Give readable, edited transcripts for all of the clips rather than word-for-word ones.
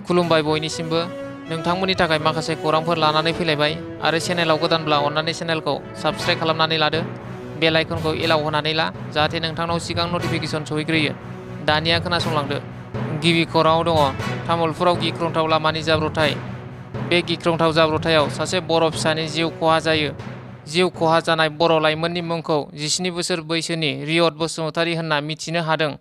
खुलुमबाय बयनिसिमबो नोंथांमोननि थाखाय माखासे खौरांफोर लानानै फैलायबाय आरो चेनेलाव गोदानब्ला अन्नानै चेनेलखौ साबस्क्राइब खालामनानै लादो बेल आइकनखौ एलाव होनानै ला जाहाथे नोंथांनाव सिगां नटिफिकेसन सहैग्रोयो। दानिया खोनासंलांदो। गिबि खौराङाव दङ तामुलपुराव गिख्रंथाव लामानि जाब्रबथाय। बे गिख्रंथाव जाब्रबथायाव सासे बर' फिसानि जिउ खहा जायो। जिउ खहा जानाय बर' लाइमोननि मुंखौ 17 बोसोर बैसोनि रियद बसुमतारी होनना मिथिनो हादों।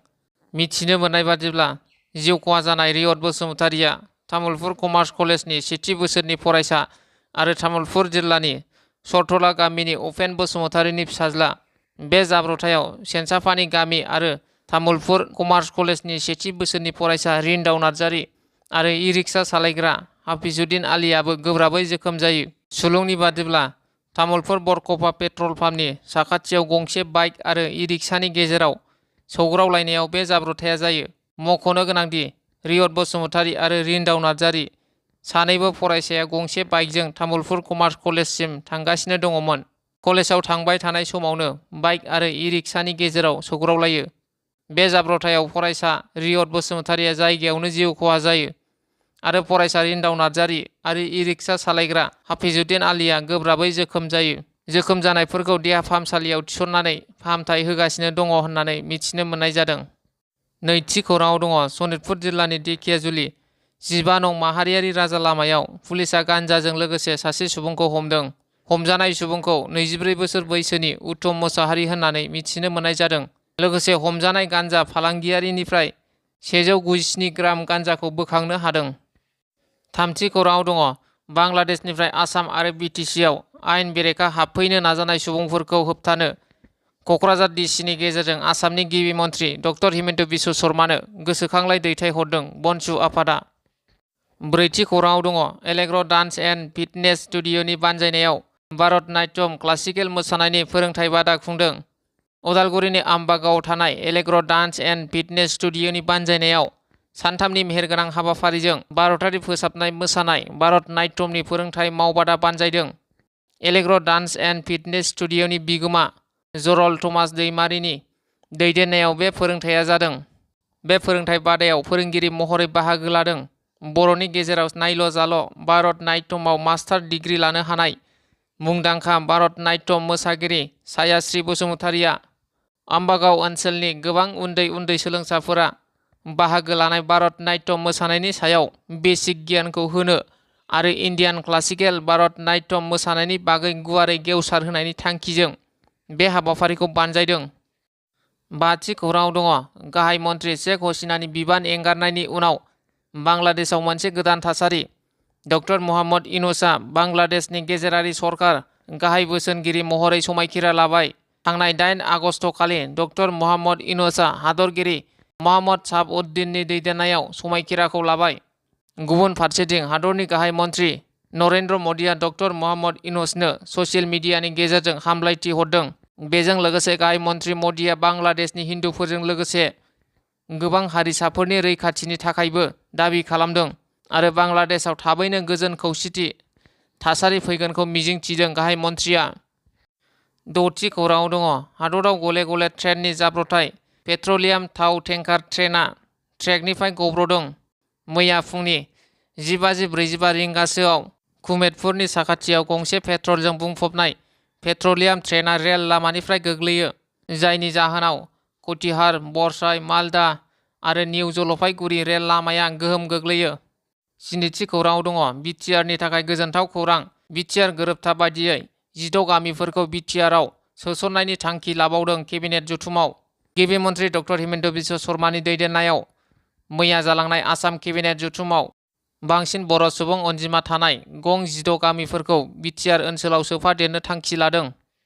मिथिनो मोननाय बादिब्ला जिउ खहा जानाय रियद बसुमतारीया तामुलपुर कमार्स कलेजनि सेथि बोसोरनि फरायसा आरो तामुलपुर जिल्लानि सरथला गामिनि उपेन बसुमतारीनि फिसाज्ला। बे जाब्रबथायाव सेनसाफानि गामि आरो तामुलपुर कमार्स कलेजनि सेथि बोसोरनि फरायसा रिन्दाव नार्जारी आरो इ-रिक्सा सालायग्रा हाफिजुद्दिन आलीआबो गोब्राबै जोखोम जायो। सुलुंनि बादिब्ला तामुलपुर बरकफा पेट्रल पाम्पनि साखाथियाव गंसे बाइक आरो इ-रिक्सानि गेजेराव सौग्रावलायनायाव बे जाब्रबथाया जायो। मख'नो गोनांदि रियद बसुमतारी आरो रिन्दाव नार्जारी सानैबो फरायसाया गंसे बाइकजों तामुलपुर कमार्स कलेजसिम थांगासिनो दङमोन। कलेजाव थांबाय थानाय समावनो बाइक आरो इ-रिक्सानि गेजेराव सौग्रावलायो। बे जाब्रबथायाव फरायसा रियद बसुमतारीया जायगायावनो जिउ खहा जायो आरो फरायसा रिन्दाव नार्जारी आरो इ-रिक्सा सालायग्रा हाफिजुद्दिन आलीआ गोब्राबै जोखोम जायो। जोखोम जानायफोरखौ देहा फाहामसालियाव थिसननानै फाहामथाय होगासिनो दङ होननानै मिथिनो मोननाय जादों। नैथि खौराङाव दङ सनितपुर जिल्लानि दिखियाजुलि 15 नं माहारियारि राजा लामायाव पुलिसआ गान्जाजों लोगोसे सासे सुबुंखौ हमदों। हमजानाय सुबुंखौ 24 बोसोर बैसोनि उत्तम मोसाहारि होननानै मिथिनो मोननाय जादों। लोगोसे हमजानाय गान्जा फालांगियारिनिफ्राय 197 ग्राम गान्जाखौ बोखांनो हादों। थामथि खौराङाव दङ बांलादेशनिफ्राय आसाम आरो बि.टि.सि.आव आयेन बेरेखा हाबफैनो नाजानाय सुबुंफोरखौ होबथानो क'क्राझार डि.सि.नि गेजेरजों आसामनि गिबि मन्थ्रि डक्टर हिमन्त बिश्व शर्मानो गोसोखांलाइ दैथायहरदों बनसु आफादा। ब्रैथि खौराङाव दङ एलेग्र डान्स एन्ड फिटनेस स्टुडिअ'नि बानजायनायाव भारत नाट्यम क्लासिकेल मोसानायनि फोरोंथाय बादा खुंदों। उदालगुरिनि आमबागावआव थानाय एलेग्र डान्स एन्ड फिटनेस स्टुडिअ'नि बानजायनायाव सानथामनि मेहेरगोनां हाबाफारिजों भारतारि फोसाबनाय मोसानाय भारत नाट्यमनि फोरोंथाय मावबादा बानजायदों। एलेग्र डान्स एन्ड फिटनेस स्टुडिअ'नि बिगोमा जरल थमास दैमारिनि दैदेननायाव बे फोरोंथाया जादों। बे फोरोंथाय बादायाव फोरोंगिरि महरै बाहागो लादों बर'नि गेजेराव नायल' जाल' भारत नाट्यमआव मास्टार डिग्री लानो हानाय मुंदांखा भारत नाट्यम मोसागिरि सायाश्री बसुमतारीया। आमबागाव ओनसोलनि गोबां उन्दै उन्दै सोलोंसाफोरा बाहागो लानाय भारत नाट्यम मोसानायनि सायाव बेसिक गियानखौ होनो आरो इन्डियान क्लासिकेल भारत नाट्यम मोसानायनि बागै गुवारै गेवसार होनायनि थांखिजों बे हाबाफारिखौ बानजायदों। बाथि खौराङाव दङ गाहाय मन्थ्रि शेख हसिनानि बिबान एंगारनायनि उनाव बांलादेशआव मोनसे गोदान थासारि। डक्टर मोहम्मद इउनुसआ बांलादेशनि गेजेरारि सरकार गाहाय बोसोनगिरि महरै समायखिरा लाबाय। थांनाय 8 आगस्ट खालि डक्टर मोहम्मद इउनुसआ हादरगिरि मोहम्मद साहब-उद-दिननि दैदेननायाव समायखिराखौ लाबाय। गुबुन फारसेथिं हादरनि गाहाय मन्थ्रि नरेन्द्र मदिया डक्टर मोहम्मद इउनुसनो ससियेल मिडियानि गेजेरजों हामलायथि हरदों। बेजों लोगोसे गाहाय मन्थ्रि मदिया बांलादेशनि हिन्दुफोरजों लोगोसे गोबां हारिसाफोरनि रैखाथिनि थाखायबो दाबि खालामदों आरो बांलादेशआव थाबैनो गोजोन खौसेथि थासारि फैगोनखौ मिजिंथिदों गाहाय मन्थ्रिया। द'थि खौराङाव दङ हादराव गले गले ट्रेननि जाब्रबथाय। पेट्रलियाम थाव टेंकार ट्रेनआ ट्रेकनिफ्राय गब्र'दों। मैया फुंनि 10:45 रिंगासोआव कुमेदपुरनि साखाथियाव गंसे पेट्रलजों बुंफबनाय पेट्रलियाम ट्रेनआ रेल लामानिफ्राय गोग्लैयो, जायनि जाहोनाव कटिहार, बरसाइ, मालदा आरो निउ जलपाइगुरि रेल लामाया गोहोम गोग्लैयो। स्निथि खौराङाव दङ बि.टि.आर.नि थाखाय गोजोनथाव खौरां। बि.टि.आर. गोरोबथा बायदियै 16 गामिफोरखौ बि.टि.आर.आव सोसननायनि थांखि लाबावदों केबिनेट जथुमाव। गिबि मन्थ्रि डक्टर हिमन्त बिश्व शर्मानि दैदेननायाव मैया जालांनाय आसाम केबिनेट जथुमाव बांसिन बर' सुबुं अनजिमा थानाय गं 16 गामिफोरखौ बि.टि.आर. ओनसोलाव सोफादेरनो थांखि लादों।